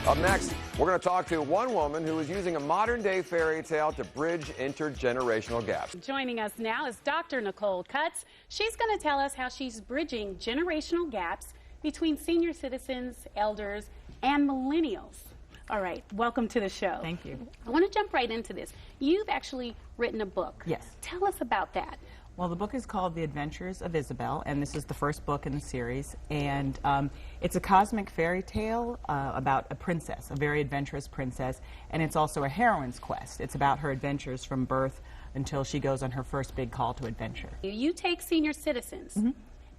Up next, we're going to talk to one woman who is using a modern-day fairy tale to bridge intergenerational gaps. Joining us now is Dr. Nicole Cutts. She's going to tell us how she's bridging generational gaps between senior citizens, elders, and millennials. All right, welcome to the show. Thank you. I want to jump right into this. You've actually written a book. Yes. Tell us about that. Well, the book is called The Adventures of Isabel, and this is the first book in the series. And it's a cosmic fairy tale about a princess, a very adventurous princess, and it's also a heroine's quest. It's about her adventures from birth until she goes on her first big call to adventure. You take senior citizens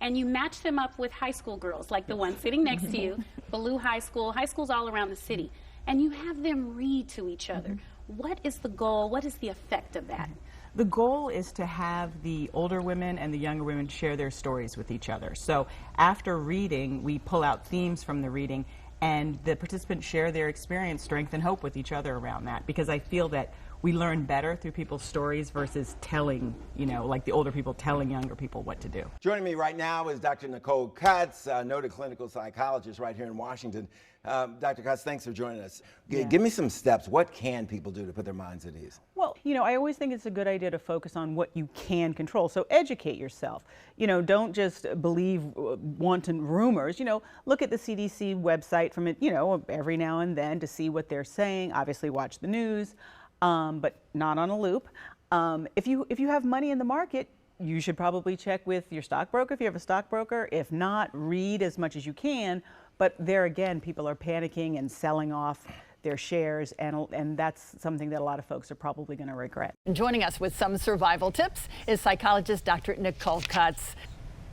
and you match them up with high school girls, like the one sitting next to you, Ballou High School, high schools all around the city, and you have them read to each other. What is the goal? What is the effect of that? The goal is to have the older women and the younger women share their stories with each other. So after reading, we pull out themes from the reading, and the participants share their experience, strength, and hope with each other around that, because I feel that we learn better through people's stories versus telling, you know, like the older people telling younger people what to do. Joining me right now is Dr. Nicole Cutts, noted clinical psychologist right here in Washington. Dr. Cutts, thanks for joining us. Give me some steps. What can people do to put their minds at ease? Well, you know, I always think it's a good idea to focus on what you can control. So educate yourself. You know, don't just believe wanton rumors. You know, look at the CDC website from it, you know, every now and then to see what they're saying. Obviously watch the news, but not on a loop. If you have money in the market, you should probably check with your stockbroker if you have a stockbroker. If not, read as much as you can. But there again, people are panicking and selling off their shares, and that's something that a lot of folks are probably going to regret. Joining us with some survival tips is psychologist Dr. Nicole Cutts.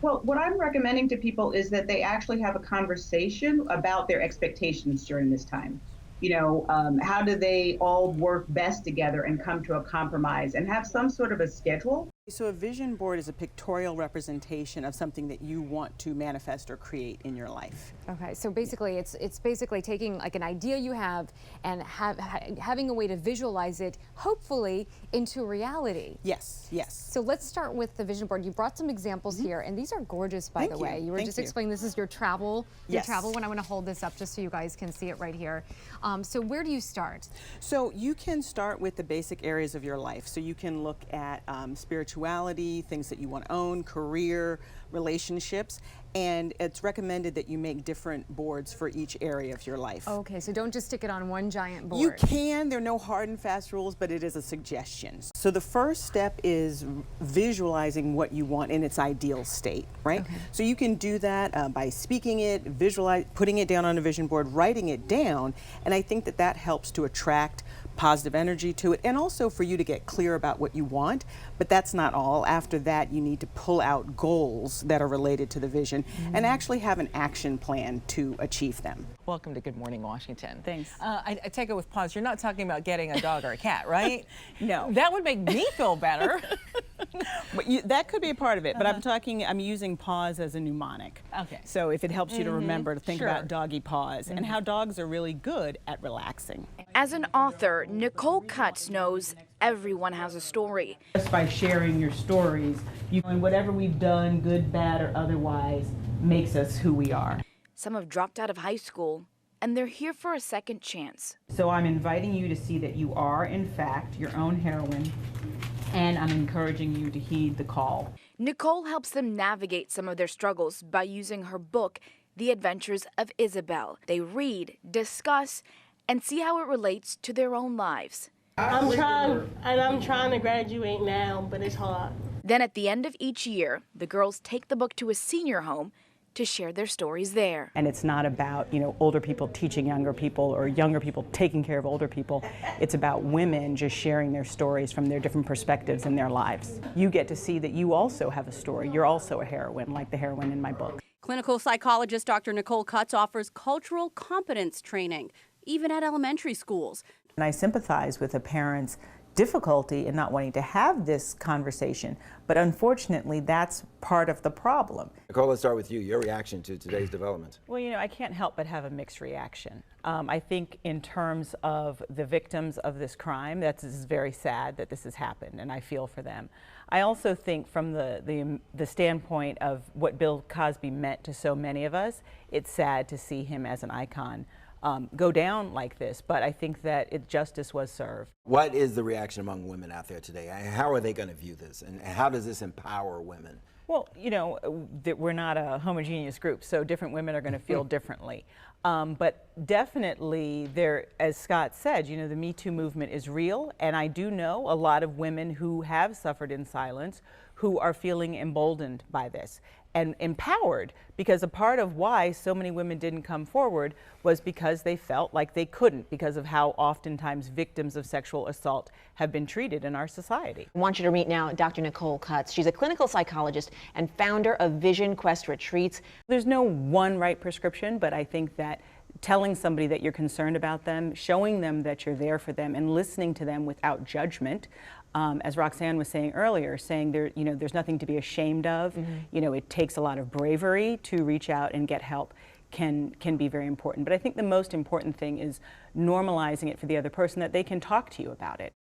Well, what I'm recommending to people is that they actually have a conversation about their expectations during this time. You know, how do they all work best together and come to a compromise and have some sort of a schedule? So a vision board is a pictorial representation of something that you want to manifest or create in your life. Okay, so basically it's basically taking like an idea you have and having a way to visualize it, hopefully, into reality. Yes, yes. So let's start with the vision board. You brought some examples here, and these are gorgeous, by the way. You were just explaining this is your travel one. I want to hold this up just so you guys can see it right here. So where do you start? So you can start with the basic areas of your life. So you can look at spirituality, things that you want to own, career, relationships, and it's recommended that you make different boards for each area of your life. Okay, so don't just stick it on one giant board. You can. There are no hard and fast rules, but it is a suggestion. So the first step is visualizing what you want in its ideal state, right? Okay. So you can do that by speaking it, putting it down on a vision board, writing it down, and I think that that helps to attract positive energy to it, and also for you to get clear about what you want. But that's not all. After that, you need to pull out goals that are related to the vision and actually have an action plan to achieve them. Welcome to Good Morning Washington. Thanks. I take it with pause. You're not talking about getting a dog or a cat, right? No. That would make me feel better. But that could be a part of it, but I'm using pause as a mnemonic. Okay. So if it helps you to remember to think about doggy paws and how dogs are really good at relaxing. As an author, Nicole Cutts knows everyone has a story. Just by sharing your stories, and whatever we've done, good, bad, or otherwise, makes us who we are. Some have dropped out of high school, and they're here for a second chance. So I'm inviting you to see that you are, in fact, your own heroine, and I'm encouraging you to heed the call. Nicole helps them navigate some of their struggles by using her book, The Adventures of Isabel. They read, discuss, and see how it relates to their own lives. I'm trying to graduate now, but it's hard. Then at the end of each year, the girls take the book to a senior home to share their stories there. And it's not about, you know, older people teaching younger people or younger people taking care of older people. It's about women just sharing their stories from their different perspectives in their lives. You get to see that you also have a story. You're also a heroine, like the heroine in my book. Clinical psychologist Dr. Nicole Cutts offers cultural competence training, even at elementary schools. And I sympathize with a parent's difficulty in not wanting to have this conversation, but unfortunately that's part of the problem. Nicole, let's start with you. Your reaction to today's development. Well, you know, I can't help but have a mixed reaction. I think in terms of the victims of this crime, this is very sad that this has happened, and I feel for them. I also think from the standpoint of what Bill Cosby meant to so many of us, it's sad to see him as an icon go down like this, but I think that justice was served. What is the reaction among women out there today? How are they going to view this, and how does this empower women? Well, you know, we're not a homogeneous group, so different women are going to feel differently. But definitely there, as Scott said, you know, the Me Too movement is real, and I do know a lot of women who have suffered in silence who are feeling emboldened by this and empowered, because a part of why so many women didn't come forward was because they felt like they couldn't, because of how oftentimes victims of sexual assault have been treated in our society. I want you to meet now Dr. Nicole Cutts. She's a clinical psychologist and founder of Vision Quest Retreats. There's no one right prescription, but I think that telling somebody that you're concerned about them, showing them that you're there for them, and listening to them without judgment, as Roxanne was saying earlier, saying you know, there's nothing to be ashamed of. You know, it takes a lot of bravery to reach out and get help. Can be very important. But I think the most important thing is normalizing it for the other person, that they can talk to you about it.